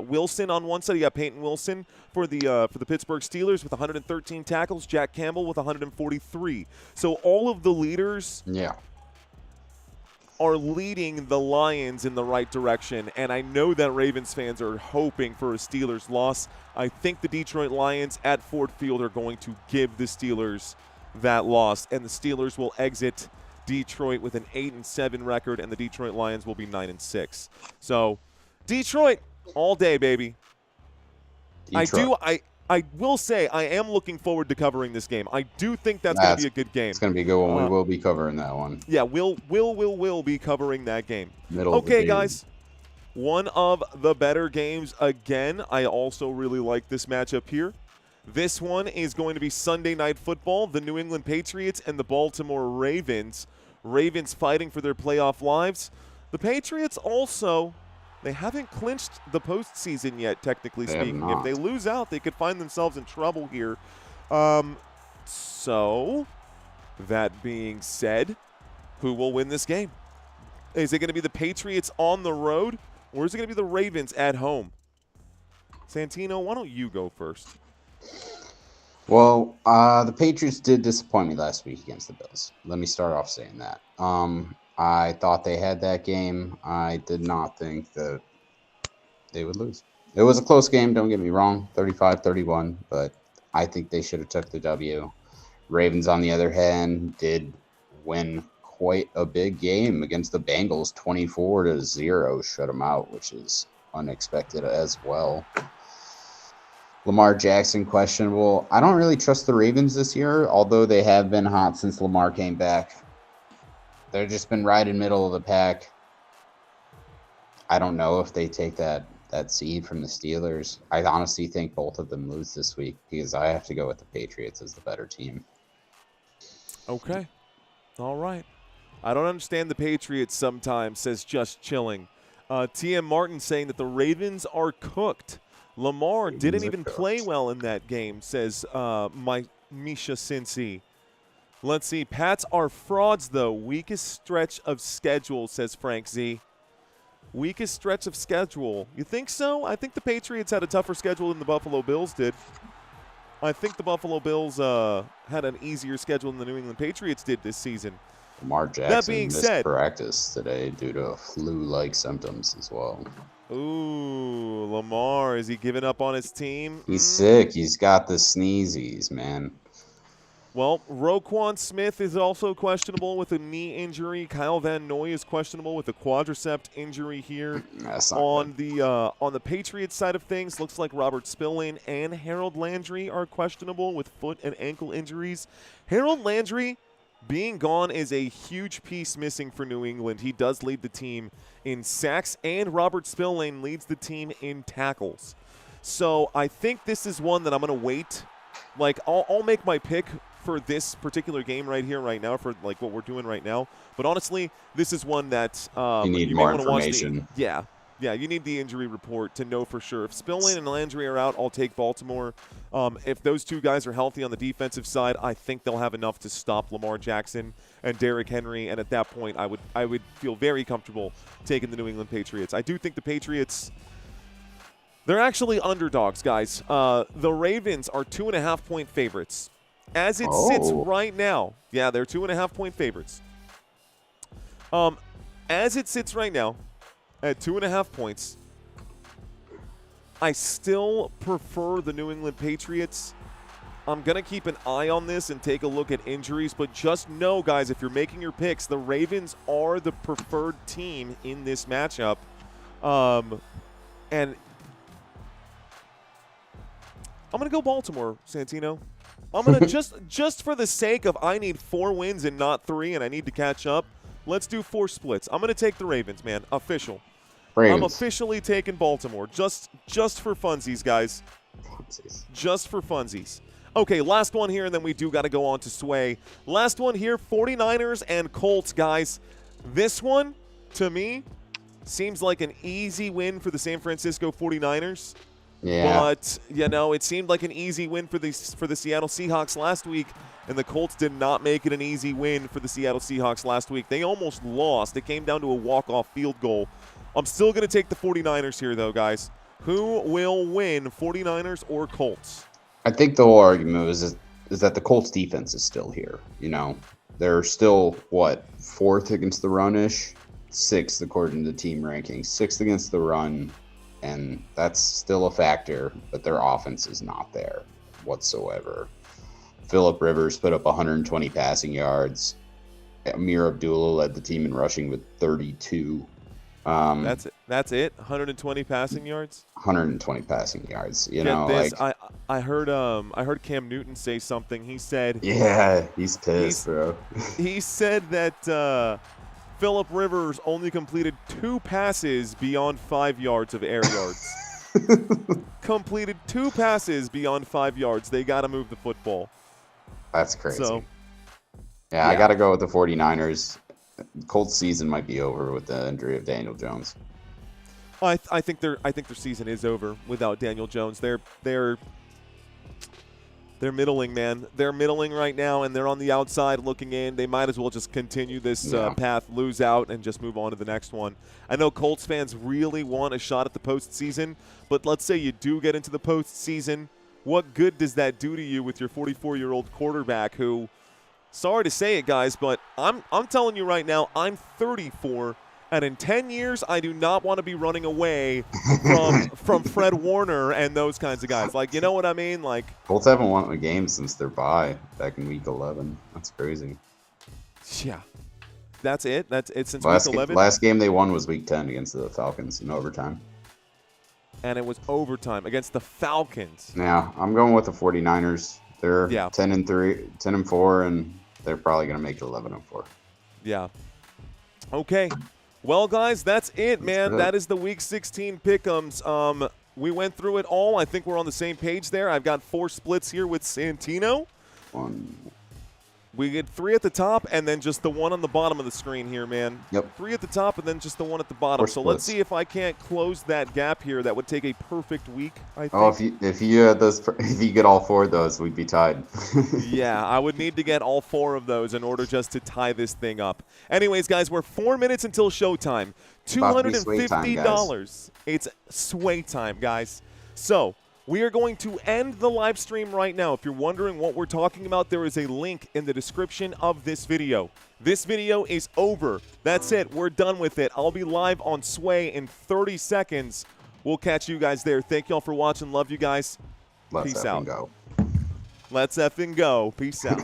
Wilson on one side. You got Peyton Wilson for the Pittsburgh Steelers with 113 tackles. Jack Campbell with 143. So all of the leaders are leading the Lions in the right direction. And I know that Ravens fans are hoping for a Steelers loss. I think the Detroit Lions at Ford Field are going to give the Steelers that loss, and the Steelers will exit Detroit with an 8-7 record, and the Detroit Lions will be 9-6. So Detroit all day, baby. Detroit. I will say I am looking forward to covering this game. I do think that's going to be a good game. It's going to be a good one. We will be covering that one. Yeah, we'll be covering that game. Okay, guys. One of the better games again. I also really like this matchup here. This one is going to be Sunday Night Football. The New England Patriots and the Baltimore Ravens. Ravens fighting for their playoff lives. The Patriots also, they haven't clinched the postseason yet, technically speaking. If they lose out, they could find themselves in trouble here. So, that being said, who will win this game? Is it going to be the Patriots on the road, or is it going to be the Ravens at home? Santino, why don't you go first? Well, the Patriots did disappoint me last week against the Bills. Let me start off saying that. I thought they had that game. I did not think that they would lose. It was a close game, don't get me wrong, 35-31, but I think they should have took the W. Ravens, on the other hand, did win quite a big game against the Bengals, 24-0, shut them out, which is unexpected as well. Lamar Jackson, questionable. I don't really trust the Ravens this year, although they have been hot since Lamar came back. They've just been right in middle of the pack. I don't know if they take that seed from the Steelers. I honestly think both of them lose this week because I have to go with the Patriots as the better team. Okay. All right. I don't understand the Patriots sometimes, says Just Chilling. TM Martin saying that the Ravens are cooked. Lamar didn't even play well in that game, says Misha Cincy. Let's see. Pats are frauds, though. Weakest stretch of schedule, says Frank Z. Weakest stretch of schedule. You think so? I think the Patriots had a tougher schedule than the Buffalo Bills did. I think the Buffalo Bills had an easier schedule than the New England Patriots did this season. Lamar That Jackson being missed said, practice today due to flu-like symptoms as well. ooh, Lamar, is he giving up on his team? He's sick. He's got the sneezies, man. Well, Roquan Smith is also questionable with a knee injury. Kyle Van Noy is questionable with a quadricep injury here. That's not On good. the Patriots side of things, looks like Robert Spillane and Harold Landry are questionable with foot and ankle injuries. Harold Landry being gone is a huge piece missing for New England. He does lead the team in sacks, and Robert Spillane leads the team in tackles. So I think this is one that I'm going to wait. Like, I'll make my pick for this particular game right here, right now, for like what we're doing right now. But honestly, this is one that You need may more wanna watch information. yeah, you need the injury report to know for sure. If Spillane and Landry are out, I'll take Baltimore. If those two guys are healthy on the defensive side, I think they'll have enough to stop Lamar Jackson and Derrick Henry. And at that point, I would feel very comfortable taking the New England Patriots. I do think the Patriots, they're actually underdogs, guys. The Ravens are 2.5-point favorites. As it sits right now, yeah, they're 2.5-point favorites. As it sits right now, at 2.5 points, I still prefer the New England Patriots. I'm going to keep an eye on this and take a look at injuries, but just know, guys, if you're making your picks, the Ravens are the preferred team in this matchup. And I'm going to go Baltimore, Santino. I'm going to just for the sake of I need 4 wins and not 3, and I need to catch up, let's do 4 splits. I'm going to take the Ravens, man. Official. Ravens. I'm officially taking Baltimore. Just for funsies, guys. Just for funsies. Okay, last one here, and then we do got to go on to Sway. Last one here, 49ers and Colts, guys. This one, to me, seems like an easy win for the San Francisco 49ers. Yeah. But, you know, it seemed like an easy win for the Seattle Seahawks last week, and the Colts did not make it an easy win for the Seattle Seahawks last week. They almost lost. It came down to a walk-off field goal. I'm still going to take the 49ers here, though, guys. Who will win, 49ers or Colts? I think the whole argument is that the Colts defense is still here. You know, they're still, 4th against the run-ish? 6th according to the team rankings. 6th against the run. And that's still a factor, but their offense is not there whatsoever. Phillip Rivers put up 120 passing yards. Amir Abdullah led the team in rushing with 32. That's it. That's it. 120 passing yards. 120 passing yards. You Get know, this. like I heard Cam Newton say something. He said, yeah, he's pissed, bro. He said that Phillip Rivers only completed 2 passes beyond 5 yards of air yards. Completed 2 passes beyond 5 yards. They got to move the football. That's crazy. So, yeah, I got to go with the 49ers. Colts season might be over with the injury of Daniel Jones. I think their season is over without Daniel Jones. They're middling, man. They're middling right now, and they're on the outside looking in. They might as well just continue this path, lose out, and just move on to the next one. I know Colts fans really want a shot at the postseason, but let's say you do get into the postseason. What good does that do to you with your 44-year-old quarterback who, sorry to say it, guys, but I'm telling you right now, I'm 34, and in 10 years, I do not want to be running away from Fred Warner and those kinds of guys. Like, you know what I mean? Like, Colts haven't won a game since their bye back in Week 11. That's crazy. yeah, that's it. That's it since Week 11. Last game they won was Week 10 against the Falcons in overtime. And it was overtime against the Falcons. Yeah, I'm going with the 49ers. They're 10-3, 10-4, and they're probably going to make it 11-4. Yeah. Okay. Well, guys, that's it, man. good. That is the Week 16 Pick'ems. We went through it all. I think we're on the same page there. I've got 4 splits here with Santino. We get 3 at the top and then just the one on the bottom of the screen here, man. Yep. 3 at the top and then just the one at the bottom. 4 So let's splits. see if I can't close that gap here. That would take a perfect week, I think. Oh, if you get all 4 of those, we'd be tied. Yeah, I would need to get all 4 of those in order just to tie this thing up. Anyways, guys, we're 4 minutes until showtime. About to be sway time, $250. It's sway time, guys. So We are going to end the live stream right now. If you're wondering what we're talking about, there is a link in the description of this video. This video is over. That's it. We're done with it. I'll be live on Sway in 30 seconds. We'll catch you guys there. Thank y'all for watching. Love you guys. Let's Peace effing out. go. Let's effing go. Peace out.